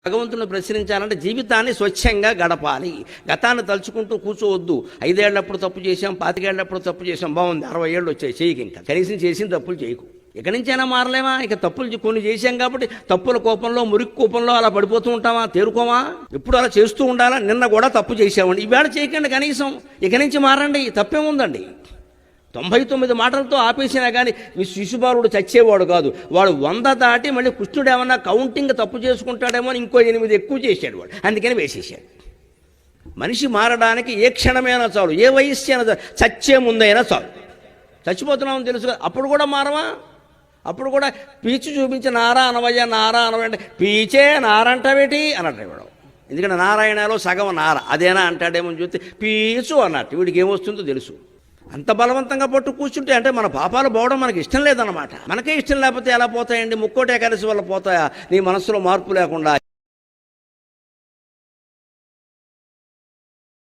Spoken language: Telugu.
భగవంతుని ప్రశ్నించాలంటే జీవితాన్ని స్వచ్ఛంగా గడపాలి. గతాన్ని తలుచుకుంటూ కూర్చోవద్దు. 5 ఏళ్ళప్పుడు తప్పు చేశాం, 25 ఏళ్ళప్పుడు తప్పు చేశాం, బాగుంది, 60 ఏళ్ళు వచ్చాయి, చేయకు, ఇంకా కనీసం చేసిన తప్పులు చేయకు. ఇక నుంచైనా మారలేమా? ఇక తప్పులు కొన్ని చేశాం కాబట్టి తప్పుల కోపంలో, మురికి కోపంలో అలా పడిపోతూ ఉంటామా? తేరుకోమా? ఎప్పుడు అలా చేస్తూ ఉండాలా? నిన్న కూడా తప్పు చేసామండి, ఇవాళ చేయకండి కనీసం. ఇక నుంచి మారండి, తప్పేముందండి? 99 మాటలతో ఆపేసినా కానీ మీ శిశుబాలుడు చచ్చేవాడు కాదు. వాడు 100 దాటి మళ్ళీ కృష్ణుడు ఏమన్నా కౌంటింగ్ తప్పు చేసుకుంటాడేమో అని ఇంకో 8 ఎక్కువ చేశాడు వాడు, అందుకని వేసేసాడు. మనిషి మారడానికి ఏ క్షణమైనా చాలు, ఏ వయస్సు అయినా చాలు, చచ్చే ముందైనా చాలు. చచ్చిపోతున్నామని తెలుసు కదా, అప్పుడు కూడా మారవా? అప్పుడు కూడా పీచు చూపించి నారా అనవయ్య, నారా అనవయ్య అంటే పీచే నారంటావేటి అన్నట్టు ఇవ్వడం. ఎందుకంటే నారాయణలో సగం నార, అదేనా అంటాడేమో చూస్తే పీచు అన్నట్టు. వీడికి ఏమొస్తుందో తెలుసు. అంత బలవంతంగా పట్టు కూర్చుంటే అంటే మన పాపాలు పోవడం మనకి ఇష్టం లేదన్నమాట. మనకే ఇష్టం లేకపోతే ఎలా పోతాయండి? ముక్కోటి ఏకాదశి వల్ల పోతాయా నీ మనసులో మార్పు లేకుండా?